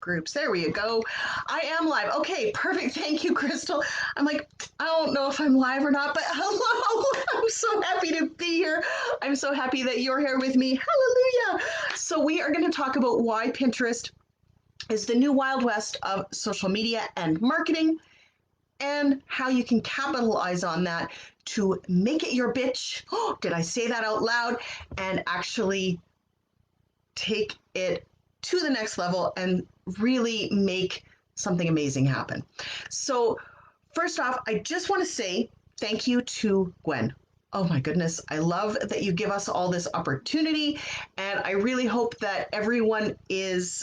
groups. There we go. I am live. Okay, perfect. Thank you, Crystal. I'm like, I don't know if I'm live or not, but hello. I'm so happy to be here. I'm so happy that you're here with me. Hallelujah. So we are going to talk about why Pinterest is the new Wild West of social media and marketing, and how you can capitalize on that to make it your bitch. Oh, did I say that out loud? And actually take it to the next level and really make something amazing happen. So, first off, I just want to say thank you to Gwen. Oh my goodness, I love that you give us all this opportunity, and I really hope that everyone is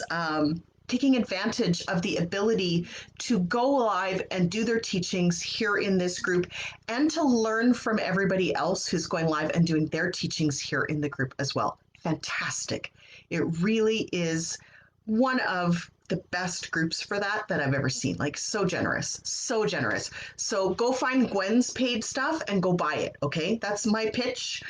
taking advantage of the ability to go live and do their teachings here in this group, and to learn from everybody else who's going live and doing their teachings here in the group as well. Fantastic. It really is one of the best groups for that I've ever seen. Like, so generous, so generous. So go find Gwen's paid stuff and go buy it. Okay, that's my pitch.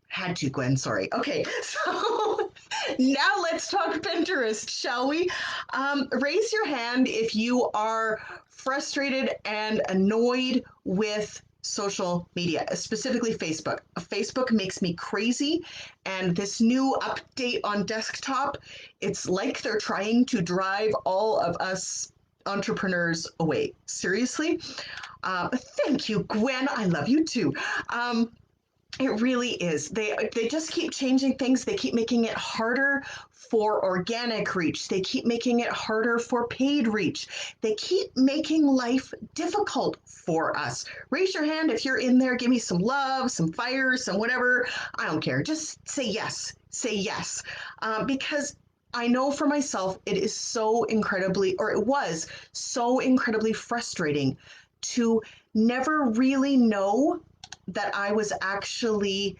Had to, Gwen, sorry. Okay, so now let's talk Pinterest, shall we? Raise your hand if you are frustrated and annoyed with social media, specifically Facebook. Facebook makes me crazy, and this new update on desktop, it's like they're trying to drive all of us entrepreneurs away. Seriously. Thank you, Gwen. I love you too. It really is. They just keep changing things. They keep making it harder for organic reach. They keep making it harder for paid reach. They keep making life difficult for us. Raise your hand if you're in there. Give me some love, some fire, some whatever. I don't care. Just say yes. Say yes. Because I know for myself, it is so incredibly, or it was so incredibly frustrating to never really know that I was actually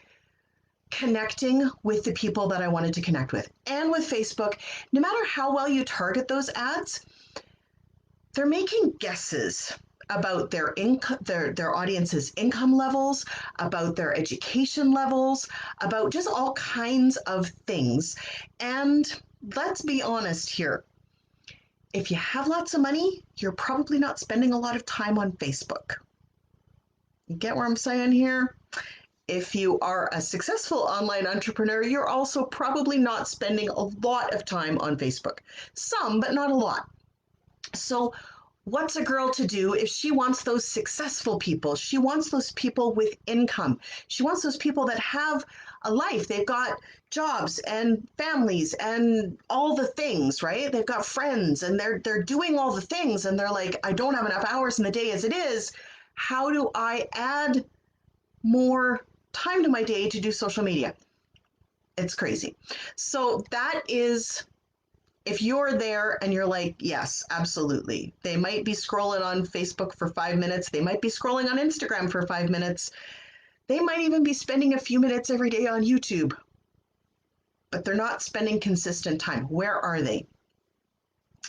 connecting with the people that I wanted to connect with. And with Facebook, no matter how well you target those ads, they're making guesses about their income, their audience's income levels, about their education levels, about just all kinds of things. And let's be honest here. If you have lots of money, you're probably not spending a lot of time on Facebook. You get what I'm saying here? If you are a successful online entrepreneur, you're also probably not spending a lot of time on Facebook. Some, but not a lot. So what's a girl to do if she wants those successful people? She wants those people with income. She wants those people that have a life. They've got jobs and families and all the things, right? They've got friends and they're doing all the things, and they're like, I don't have enough hours in the day as it is. How do I add more time to my day to do social media? It's crazy. So that is, if you're there and you're like, yes, absolutely. They might be scrolling on Facebook for 5 minutes. They might be scrolling on Instagram for 5 minutes. They might even be spending a few minutes every day on YouTube, but they're not spending consistent time. Where are they?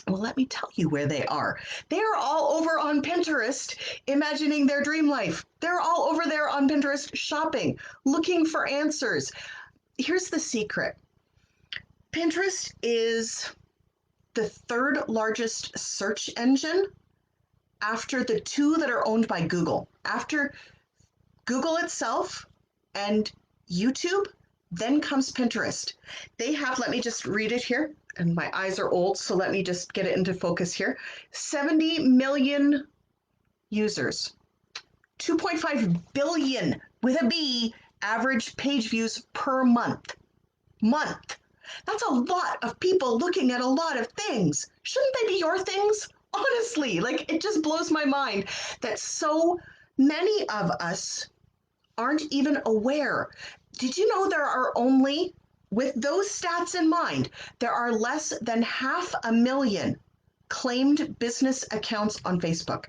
Well, let me tell you where they are. They are all over on Pinterest, imagining their dream life. They're all over there on Pinterest shopping, looking for answers. Here's the secret. Pinterest is the third largest search engine after the two that are owned by Google. After Google itself and YouTube, then comes Pinterest. They have, let me just read it here, and my eyes are old, so let me just get it into focus here. 70 million users, 2.5 billion with a B average page views per month. That's a lot of people looking at a lot of things. Shouldn't they be your things? Honestly, like, it just blows my mind that so many of us aren't even aware. Did you know there are only, with those stats in mind, there are less than 500,000 claimed business accounts on Facebook?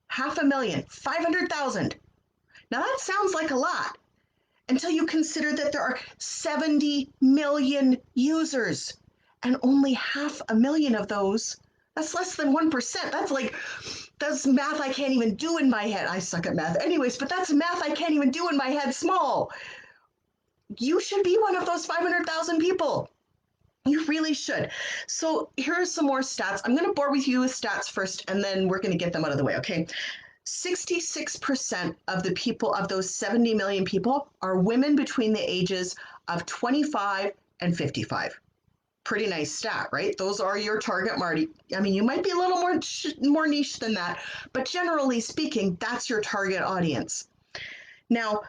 500,000, 500,000. Now that sounds like a lot until you consider that there are 70 million users, and only 500,000 of those, that's less than 1%. That's math I can't even do in my head. I suck at math anyways, but that's math I can't even do in my head small. You should be one of those 500,000 people. You really should. So here are some more stats. I'm going to bore with you with stats first, and then we're going to get them out of the way, okay? 66% of the people, of those 70 million people, are women between the ages of 25 and 55. Pretty nice stat, right? Those are your target market. I mean, you might be a little more niche than that, but generally speaking, that's your target audience. Now,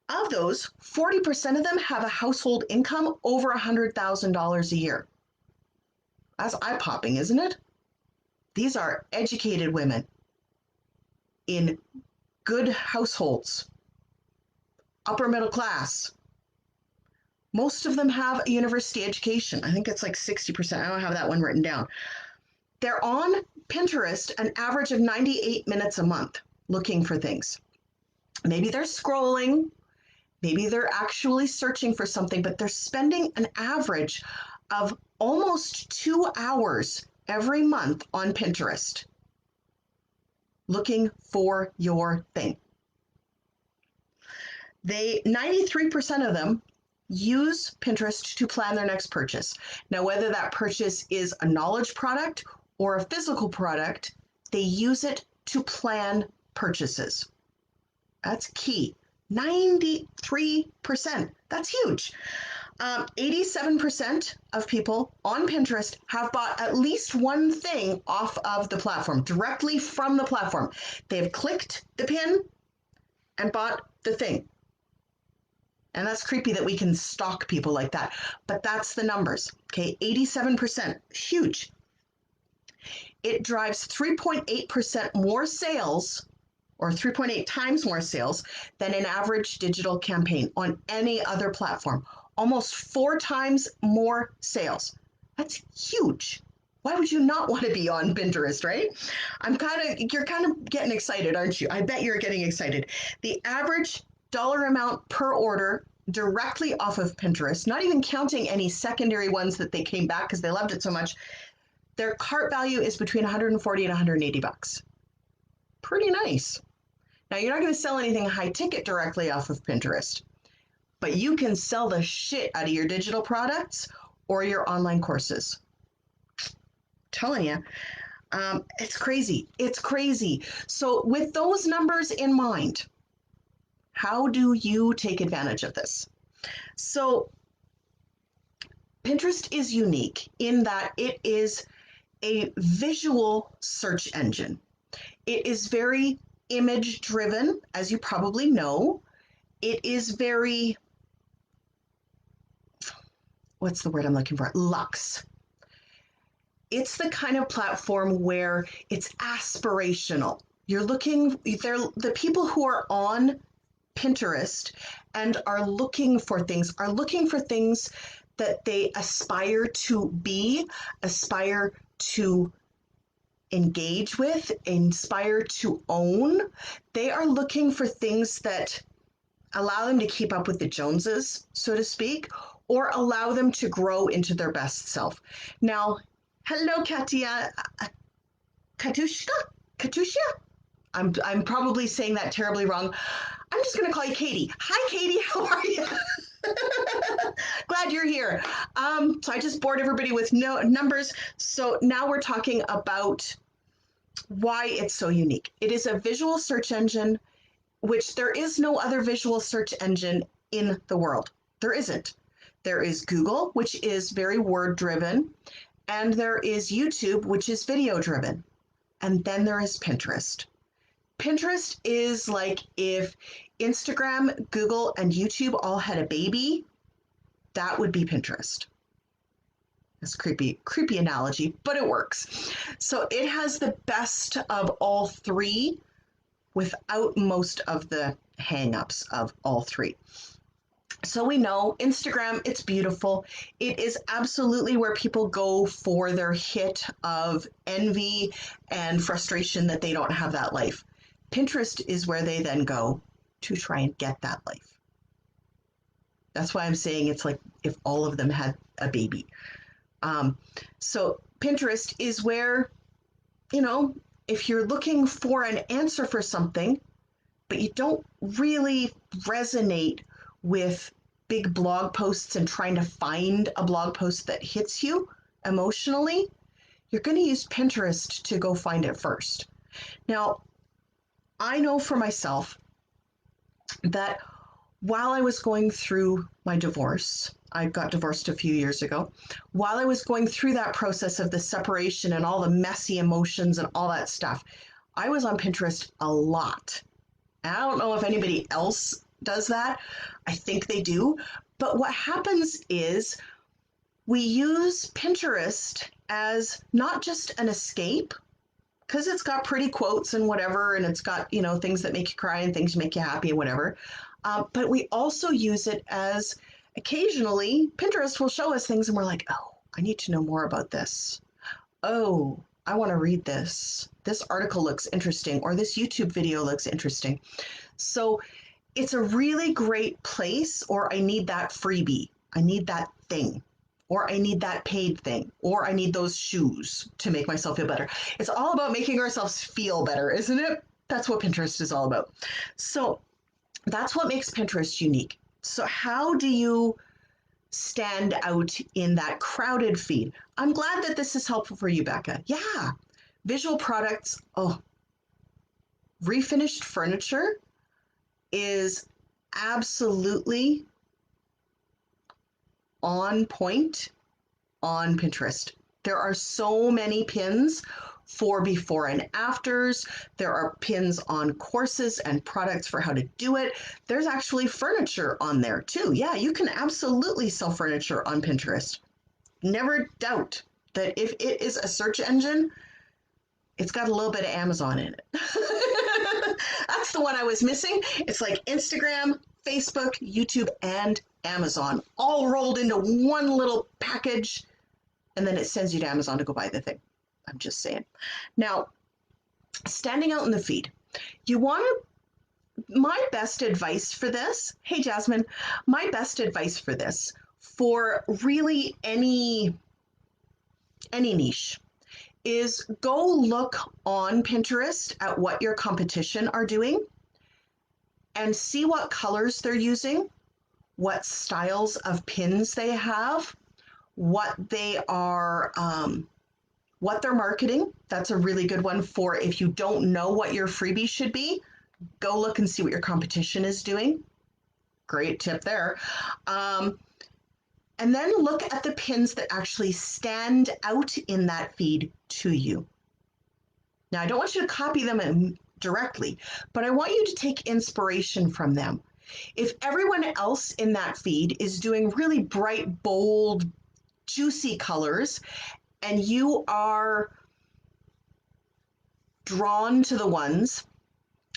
of those, 40% of them have a household income over $100,000 a year. That's eye-popping, isn't it? These are educated women in good households, upper middle class. Most of them have a university education. I think it's like 60%. I don't have that one written down. They're on Pinterest an average of 98 minutes a month looking for things. Maybe they're scrolling, maybe they're actually searching for something, but they're spending an average of almost 2 hours every month on Pinterest looking for your thing. 93% of them use Pinterest to plan their next purchase. Now, whether that purchase is a knowledge product or a physical product, they use it to plan purchases. That's key. 93%. That's huge. 87% of people on Pinterest have bought at least one thing off of the platform, directly from the platform. They've clicked the pin and bought the thing. And that's creepy that we can stalk people like that. But that's the numbers. Okay, 87%, huge. It drives 3.8% more sales, or 3.8 times more sales than an average digital campaign on any other platform. Almost 4 times more sales. That's huge. Why would you not want to be on Pinterest, right? You're kind of getting excited, aren't you? I bet you're getting excited. The average dollar amount per order directly off of Pinterest, not even counting any secondary ones that they came back because they loved it so much, their cart value is between 140 and 180 bucks. Pretty nice. Now, you're not going to sell anything high ticket directly off of Pinterest, but you can sell the shit out of your digital products or your online courses. I'm telling you, it's crazy. It's crazy. So with those numbers in mind, how do you take advantage of this? So Pinterest is unique in that it is a visual search engine. It is very image driven, as you probably know. It is very, what's the word I'm looking for? Luxe. It's the kind of platform where it's aspirational. The people who are on Pinterest and are looking for things that they aspire to be, aspire to engage with, inspire to own. They are looking for things that allow them to keep up with the Joneses, so to speak, or allow them to grow into their best self. Now, hello, Katia. Katusha? I'm probably saying that terribly wrong. I'm just going to call you Katie. Hi, Katie. How are you? Glad you're here. So I just bored everybody with numbers. So now we're talking about why it's so unique. It is a visual search engine, which there is no other visual search engine in the world. There isn't. There is Google, which is very word driven, and there is YouTube, which is video driven. And then there is Pinterest. Pinterest is like if Instagram, Google, and YouTube all had a baby, that would be Pinterest. That's a creepy analogy, but it works. So it has the best of all three without most of the hang-ups of all three. So we know Instagram, it's beautiful. It is absolutely where people go for their hit of envy and frustration that they don't have that life. Pinterest is where they then go to try and get that life. That's why I'm saying it's like if all of them had a baby. So Pinterest is where, if you're looking for an answer for something, but you don't really resonate with big blog posts and trying to find a blog post that hits you emotionally, you're going to use Pinterest to go find it first. Now, I know for myself that while I was going through my divorce, I got divorced a few years ago. While I was going through that process of the separation and all the messy emotions and all that stuff, I was on Pinterest a lot. And I don't know if anybody else does that. I think they do. But what happens is we use Pinterest as not just an escape, because it's got pretty quotes and whatever, and it's got, things that make you cry and things that make you happy and whatever. But we also use it as occasionally Pinterest will show us things and we're like, oh, I need to know more about this. Oh, I want to read this. This article looks interesting, or this YouTube video looks interesting. So it's a really great place, or I need that freebie. I need that thing, or I need that paid thing, or I need those shoes to make myself feel better. It's all about making ourselves feel better, isn't it? That's what Pinterest is all about. So that's what makes Pinterest unique. So how do you stand out in that crowded feed? I'm glad that this is helpful for you, Becca. Yeah, visual products. Oh, refinished furniture is absolutely on point on Pinterest. There are so many pins for before and afters. There are pins on courses and products for how to do it. There's actually furniture on there too. Yeah, you can absolutely sell furniture on Pinterest. Never doubt that if it is a search engine, it's got a little bit of Amazon in it. That's the one I was missing. It's like Instagram, Facebook, YouTube, and Amazon all rolled into one little package, and then it sends you to Amazon to go buy the thing. I'm just saying. Now, standing out in the feed, my best advice for this, hey Jasmine, my best advice for this, for really any niche, is go look on Pinterest at what your competition are doing and see what colors they're using, what styles of pins they have, what they are, what they're marketing. That's a really good one for if you don't know what your freebie should be, go look and see what your competition is doing. Great tip there. And then look at the pins that actually stand out in that feed to you. Now, I don't want you to copy them directly, but I want you to take inspiration from them. If everyone else in that feed is doing really bright, bold, juicy colors, and you are drawn to the ones,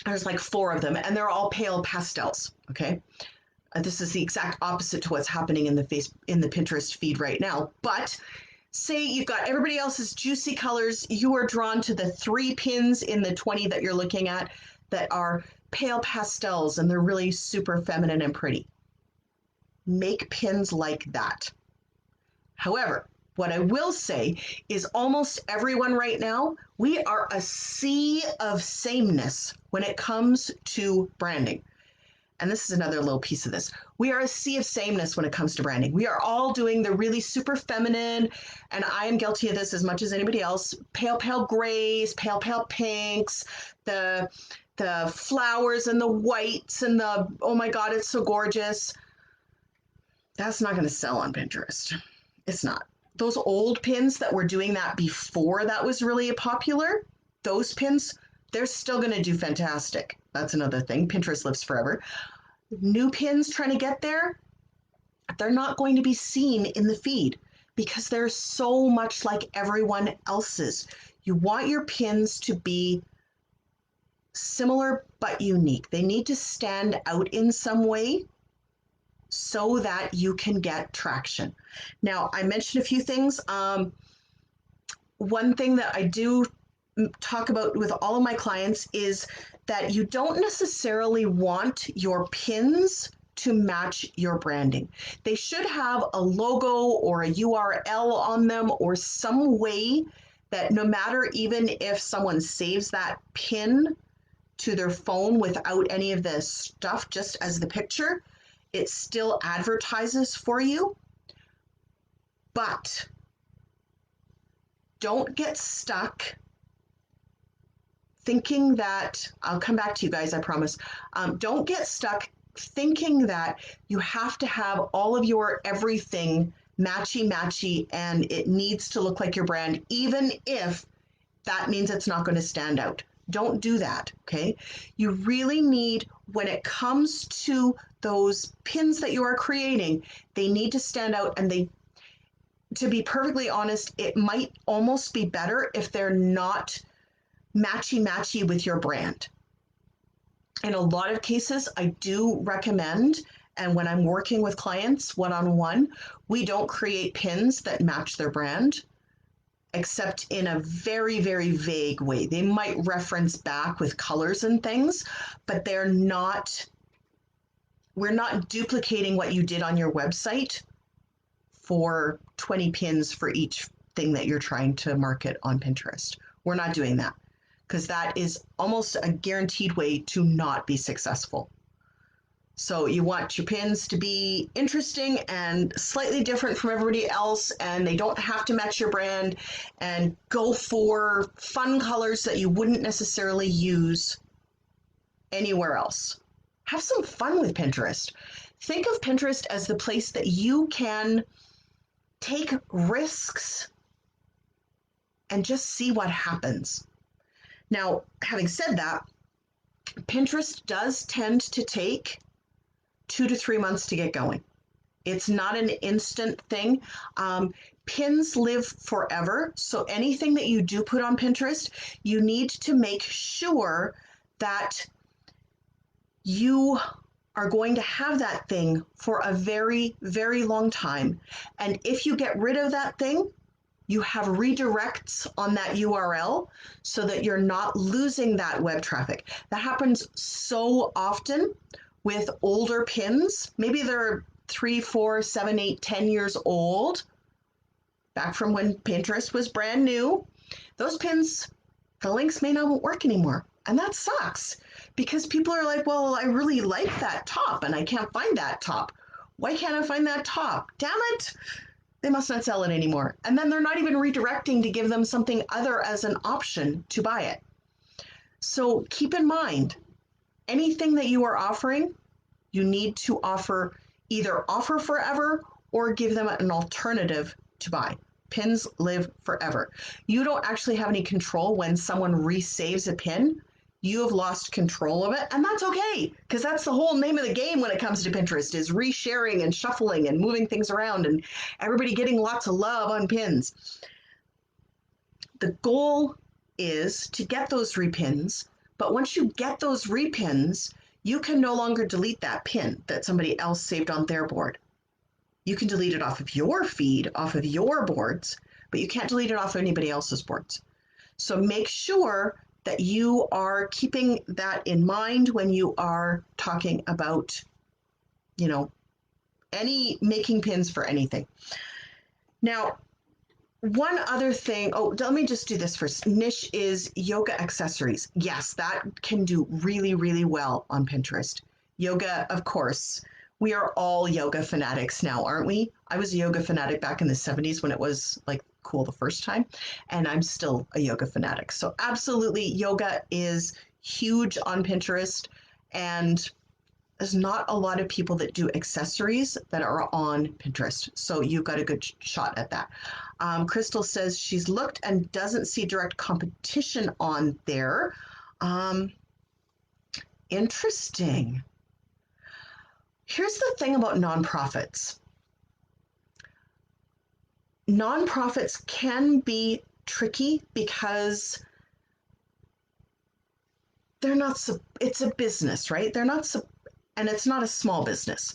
there's like 4 of them, and they're all pale pastels, okay? This is the exact opposite to what's happening in the Pinterest feed right now. But say you've got everybody else's juicy colors, you are drawn to the 3 pins in the 20 that you're looking at that are pale pastels, and they're really super feminine and pretty. Make pins like that. However, what I will say is almost everyone right now, we are a sea of sameness when it comes to branding. And this is another little piece of this. We are a sea of sameness when it comes to branding. We are all doing the really super feminine, and I am guilty of this as much as anybody else, pale grays, pale pinks, the flowers and the whites and the, oh my God, it's so gorgeous. That's not going to sell on Pinterest. It's not. Those old pins that were doing that before that was really popular, those pins, they're still going to do fantastic. That's another thing. Pinterest lives forever. New pins trying to get there, they're not going to be seen in the feed because they're so much like everyone else's. You want your pins to be similar but unique. They need to stand out in some way so that you can get traction. Now, I mentioned a few things. One thing that I do talk about with all of my clients is that you don't necessarily want your pins to match your branding. They should have a logo or a URL on them or some way that no matter even if someone saves that pin to their phone without any of the stuff, just as the picture, It still advertises for you, but don't get stuck thinking that, I'll come back to you guys, I promise. Don't get stuck thinking that you have to have all of your everything matchy and it needs to look like your brand, even if that means it's not going to stand out. Don't do that, okay? You really need, when it comes to those pins that you are creating, they need to stand out, and they, to be perfectly honest, it might almost be better if they're not matchy with your brand. In a lot of cases, I do recommend, and when I'm working with clients one-on-one, we don't create pins that match their brand, except in a very vague way. They might reference back with colors and things, but we're not duplicating what you did on your website for 20 pins for each thing that you're trying to market on Pinterest. We're not doing that, because that is almost a guaranteed way to not be successful. So you want your pins to be interesting and slightly different from everybody else, and they don't have to match your brand, and go for fun colors that you wouldn't necessarily use anywhere else. Have some fun with Pinterest. Think of Pinterest as the place that you can take risks and just see what happens. Now, having said that, Pinterest does tend to take 2 to 3 months to get going. It's not an instant thing. Pins live forever. So anything that you do put on Pinterest, you need to make sure that you are going to have that thing for a very long time. And if you get rid of that thing, you have redirects on that URL so that you're not losing that web traffic. That happens so often with older pins. Maybe they're 3, 4, 7, 8, 10 years old, back from when Pinterest was brand new. Those pins, the links may not work anymore. And that sucks, because people are like, well, I really like that top and I can't find that top. Why can't I find that top? Damn it. They must not sell it anymore. And then they're not even redirecting to give them something other as an option to buy it. So keep in mind, anything that you are offering, you need to either offer forever or give them an alternative to buy. Pins live forever. You don't actually have any control when someone resaves a pin. You have lost control of it, and that's okay, because that's the whole name of the game when it comes to Pinterest, is resharing and shuffling and moving things around and everybody getting lots of love on pins. The goal is to get those repins, but once you get those repins, you can no longer delete that pin that somebody else saved on their board. You can delete it off of your feed, off of your boards, but you can't delete it off of anybody else's boards. So make sure that you are keeping that in mind when you are talking about, making pins for anything. Now, one other thing, let me just do this first. Niche is yoga accessories. Yes, that can do really well on Pinterest. Yoga, of course. We are all yoga fanatics now, aren't we? I was a yoga fanatic back in the 70s when it was like cool the first time, and I'm still a yoga fanatic. So absolutely, yoga is huge on Pinterest, and there's not a lot of people that do accessories that are on Pinterest. So you've got a good shot at that. Crystal says she's looked and doesn't see direct competition on there. Interesting. Here's the thing about nonprofits. Nonprofits can be tricky because it's a business, right? And it's not a small business.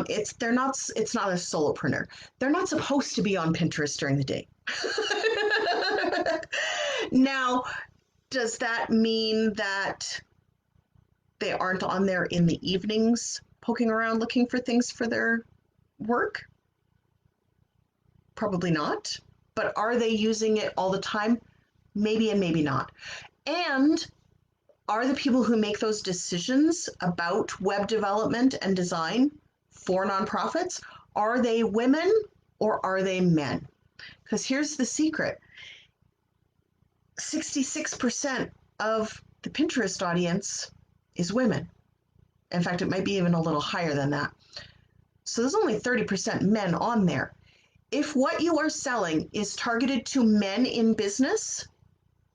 It's not a solopreneur. They're not supposed to be on Pinterest during the day. Now, does that mean that they aren't on there in the evenings poking around looking for things for their work? Probably not. But are they using it all the time? Maybe and maybe not. And are the people who make those decisions about web development and design for nonprofits, are they women or are they men? Because here's the secret: 66% of the Pinterest audience is women. In fact, it might be even a little higher than that. So there's only 30% men on there. If what you are selling is targeted to men in business,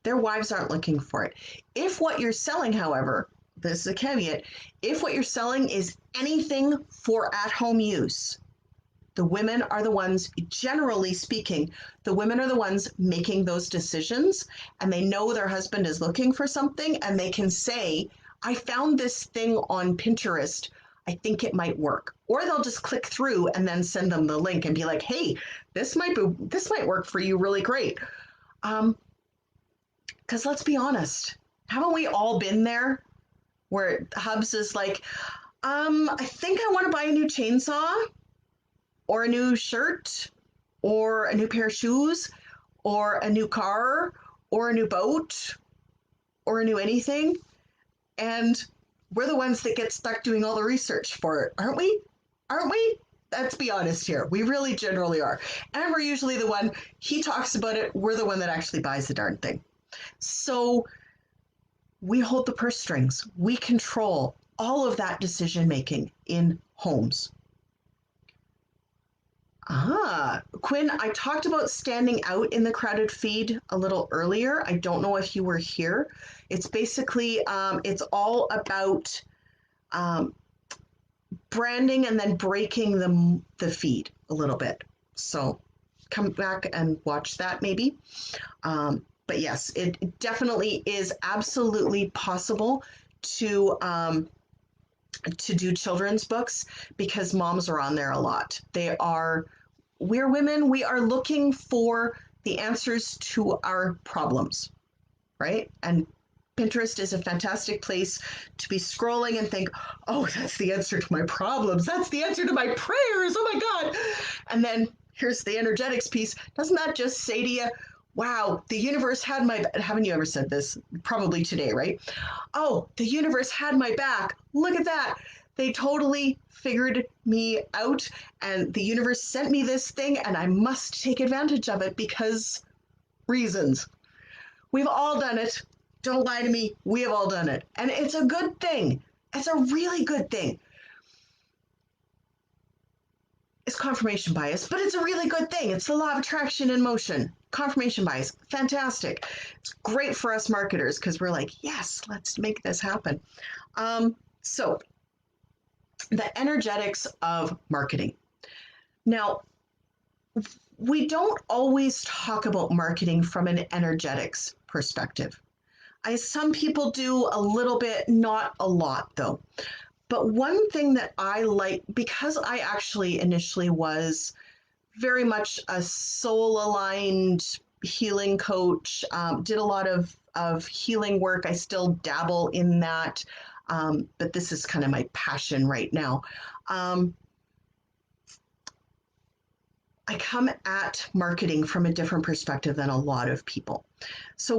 their wives aren't looking for it. If what you're selling, however, this is a caveat, if what you're selling is anything for at-home use, the women are the ones, generally speaking, the women are the ones making those decisions, and they know their husband is looking for something, and they can say, I found this thing on Pinterest. I think it might work. Or they'll just click through and then send them the link and be like, hey, this might work for you really great. Because let's be honest, haven't we all been there where Hubs is like, I think I want to buy a new chainsaw or a new shirt or a new pair of shoes or a new car or a new boat or a new anything. And we're the ones that get stuck doing all the research for it, aren't we? Aren't we? Let's be honest here. We really generally are. And we're usually the one, he talks about it, we're the one that actually buys the darn thing. So we hold the purse strings. We control all of that decision making in homes. Quinn, I talked about standing out in the crowded feed a little earlier. I don't know if you were here. It's basically, it's all about branding and then breaking the feed a little bit. So come back and watch that maybe. But yes, it definitely is absolutely possible to do children's books because moms are on there a lot. We're women, we are looking for the answers to our problems, right? And Pinterest is a fantastic place to be scrolling and think, oh, that's the answer to my problems. That's the answer to my prayers. Oh my God. And then here's the energetics piece. Doesn't that just say to you, wow, the universe had my back? Haven't you ever said this? Probably today, right? Oh, the universe had my back. Look at that. They totally figured me out, and the universe sent me this thing, and I must take advantage of it because reasons. We've all done it. Don't lie to me. We have all done it. And it's a good thing. It's a really good thing. It's confirmation bias, but it's a really good thing. It's the law of attraction in motion. Confirmation bias, fantastic. It's great for us marketers because we're like, yes, let's make this happen. So the energetics of marketing. Now, we don't always talk about marketing from an energetics perspective. Some people do a little bit, not a lot though. But one thing that I like, because I actually initially was very much a soul aligned healing coach, did a lot of healing work. I still dabble in that, but this is kind of my passion right now. I come at marketing from a different perspective than a lot of people. So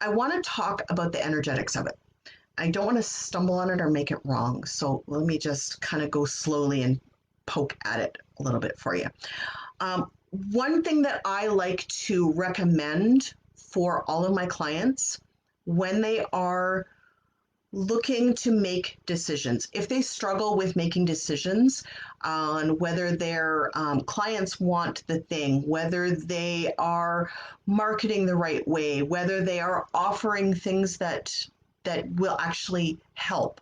I want to talk about the energetics of it. I don't want to stumble on it or make it wrong. So let me just kind of go slowly and poke at it a little bit for you. One thing that I like to recommend for all of my clients when they are looking to make decisions, if they struggle with making decisions on whether their clients want the thing, whether they are marketing the right way, whether they are offering things that will actually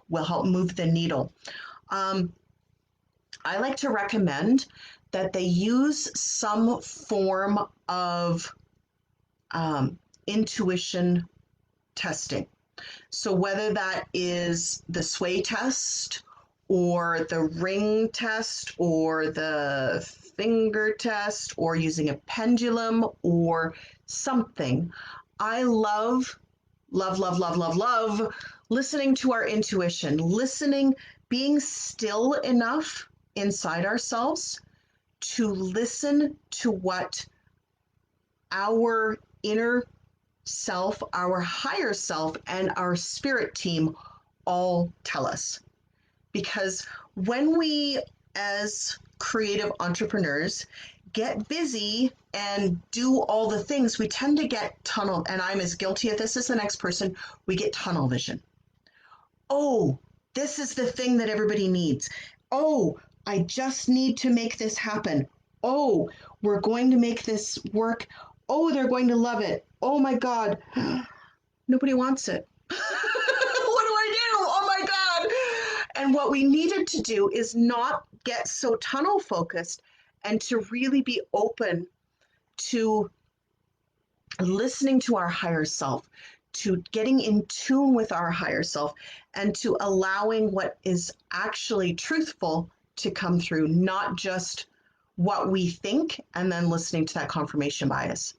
will help move the needle. I like to recommend that they use some form of intuition testing. So whether that is the sway test or the ring test or the finger test or using a pendulum or something, I love listening to our intuition, being still enough inside ourselves to listen to what our inner self, our higher self, and our spirit team all tell us. Because when we as creative entrepreneurs get busy and do all the things, we tend to get tunnel, and I'm as guilty of this as the next person, we get tunnel vision. Oh, this is the thing that everybody needs. Oh, I just need to make this happen. Oh, we're going to make this work. Oh, they're going to love it. Oh my God. Nobody wants it. What do I do? Oh my God. And what we needed to do is not get so tunnel focused and to really be open to listening to our higher self, to getting in tune with our higher self, and to allowing what is actually truthful to come through, not just what we think and then listening to that confirmation bias,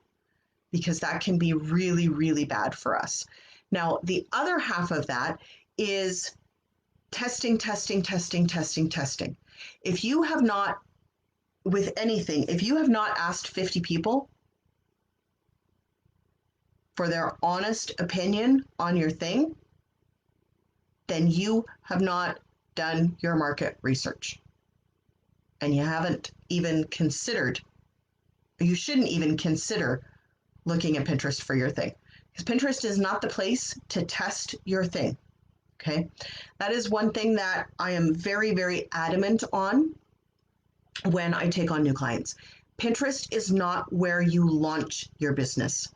because that can be really, really bad for us. Now, the other half of that is testing, testing, testing, testing, testing. If you have not, with anything, if you have not asked 50 people for their honest opinion on your thing, then you have not done your market research. And you haven't even considered, you shouldn't even consider looking at Pinterest for your thing. Because Pinterest is not the place to test your thing. Okay. That is one thing that I am very, very adamant on when I take on new clients. Pinterest is not where you launch your business.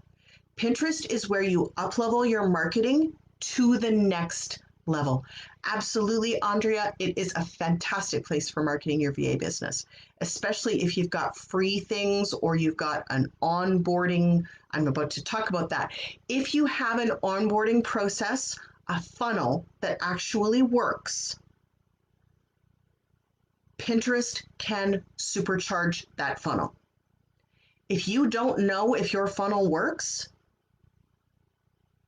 Pinterest is where you up-level your marketing to the next level. Absolutely, Andrea, it is a fantastic place for marketing your VA business, especially if you've got free things or you've got an onboarding. I'm about to talk about that. If you have an onboarding process, a funnel that actually works, Pinterest can supercharge that funnel. If you don't know if your funnel works,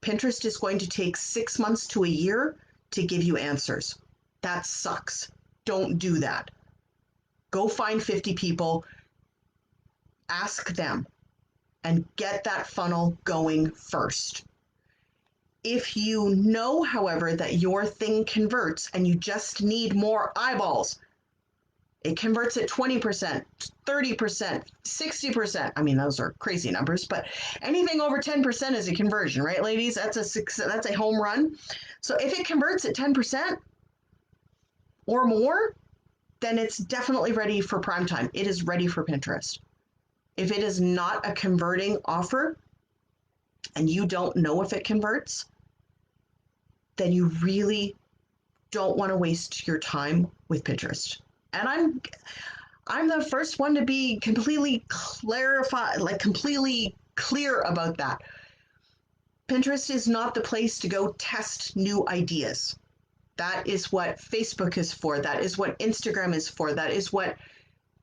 Pinterest is going to take 6 months to a year to give you answers. That sucks. Don't do that. Go find 50 people, ask them, and get that funnel going first. If you know, however, that your thing converts and you just need more eyeballs, it converts at 20%, 30%, 60%. I mean, those are crazy numbers, but anything over 10% is a conversion, right, ladies? That's a home run. So if it converts at 10% or more, then it's definitely ready for prime time. It is ready for Pinterest. If it is not a converting offer and you don't know if it converts, then you really don't want to waste your time with Pinterest. And I'm the first one to be completely completely clear about that. Pinterest is not the place to go test new ideas. That is what Facebook is for. That is what Instagram is for. That is what,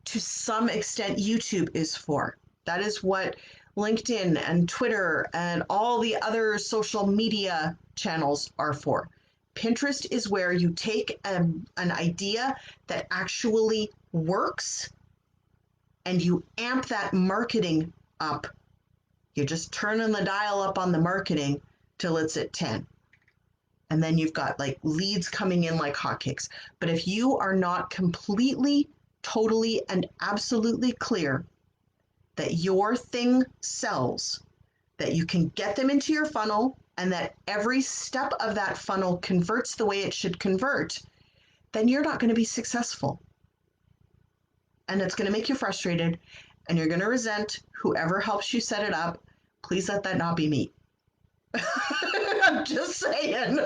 to some extent, YouTube is for. That is what LinkedIn and Twitter and all the other social media channels are for. Pinterest is where you take an idea that actually works and you amp that marketing up. You're just turning the dial up on the marketing till it's at 10. And then you've got like leads coming in like hotcakes. But if you are not completely, totally, and absolutely clear that your thing sells, that you can get them into your funnel, and that every step of that funnel converts the way it should convert, then you're not going to be successful. And it's going to make you frustrated, and you're going to resent whoever helps you set it up. Please let that not be me. I'm just saying.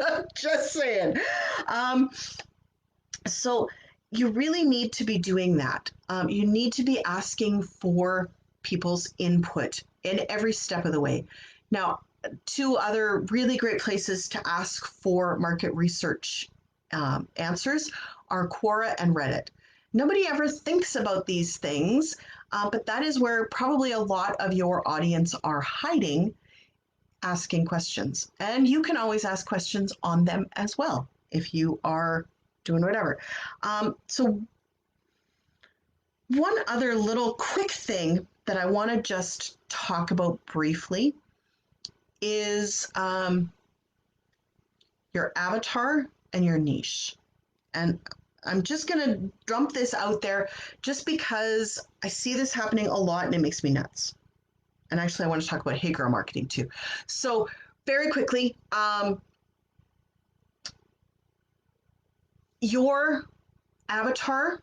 So you really need to be doing that. You need to be asking for people's input in every step of the way. Now, two other really great places to ask for market research answers are Quora and Reddit. Nobody ever thinks about these things, but that is where probably a lot of your audience are hiding, asking questions. And you can always ask questions on them as well if you are doing whatever. So one other little quick thing that I want to just talk about briefly is your avatar and your niche. And I'm just going to dump this out there just because I see this happening a lot and it makes me nuts. And actually, I want to talk about Hey Girl marketing too. So, very quickly, your avatar,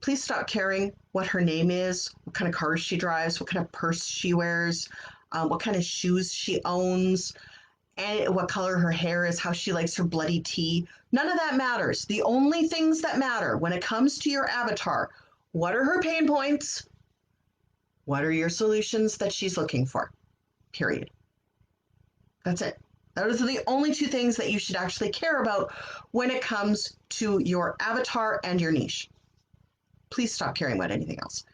please stop caring what her name is, what kind of cars she drives, what kind of purse she wears, what kind of shoes she owns, and what color her hair is, how she likes her bloody tea. None of that matters. The only things that matter when it comes to your avatar, what are her pain points? What are your solutions that she's looking for? Period. That's it. Those are the only two things that you should actually care about when it comes to your avatar and your niche. Please stop caring about anything else.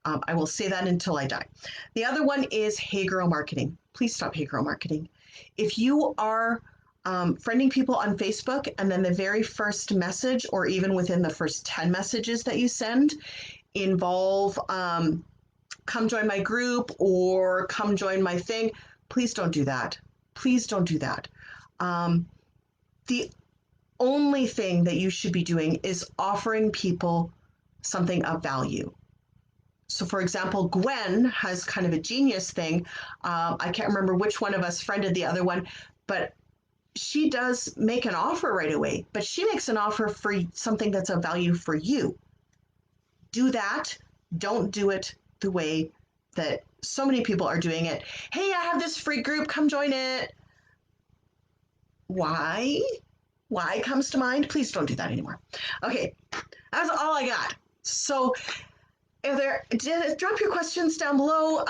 I will say that until I die. The other one is Hey Girl marketing. Please stop Hey Girl marketing. If you are friending people on Facebook and then the very first message, or even within the first 10 messages that you send, involve come join my group or come join my thing, please don't do that. Please don't do that. The only thing that you should be doing is offering people something of value. So, for example, Gwen has kind of a genius thing. I can't remember which one of us friended the other one, but she does make an offer right away, but she makes an offer for something that's of value for you. Do that. Don't do it the way that so many people are doing it. Hey, I have this free group, come join it. Why? Why comes to mind? Please don't do that anymore. Okay, that's all I got. So, drop your questions down below.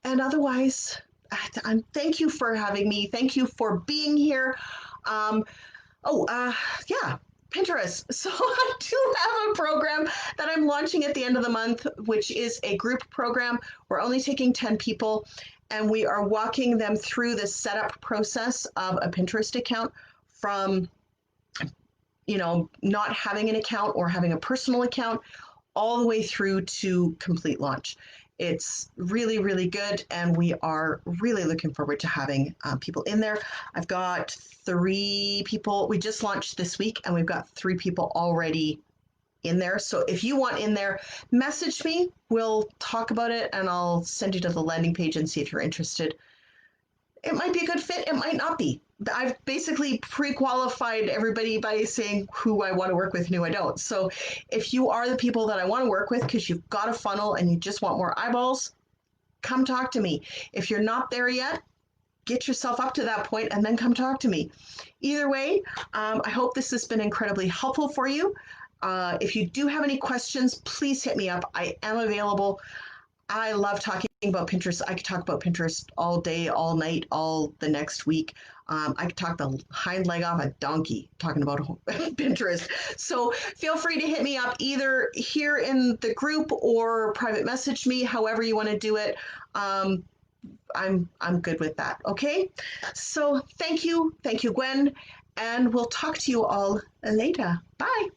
And otherwise, thank you for having me. Thank you for being here. Yeah, Pinterest. So I do have a program that I'm launching at the end of the month, which is a group program. We're only taking 10 people, and we are walking them through the setup process of a Pinterest account from, not having an account or having a personal account all the way through to complete launch. It's really, really good, and we are really looking forward to having people in there. I've got 3 people. We just launched this week, and we've got 3 people already in there. So if you want in there, message me. We'll talk about it, and I'll send you to the landing page and see if you're interested. It might be a good fit. It might not be. I've basically pre-qualified everybody by saying who I want to work with and who I don't. So if you are the people that I want to work with because you've got a funnel and you just want more eyeballs, come talk to me. If you're not there yet, get yourself up to that point and then come talk to me. Either way, I hope this has been incredibly helpful for you. If you do have any questions, please hit me up. I am available. I love talking about Pinterest. I could talk about Pinterest all day, all night, all the next week. I could talk the hind leg off a donkey talking about Pinterest. So feel free to hit me up either here in the group or private message me, however you want to do it. I'm good with that. Okay. So thank you, Gwen, and we'll talk to you all later. Bye.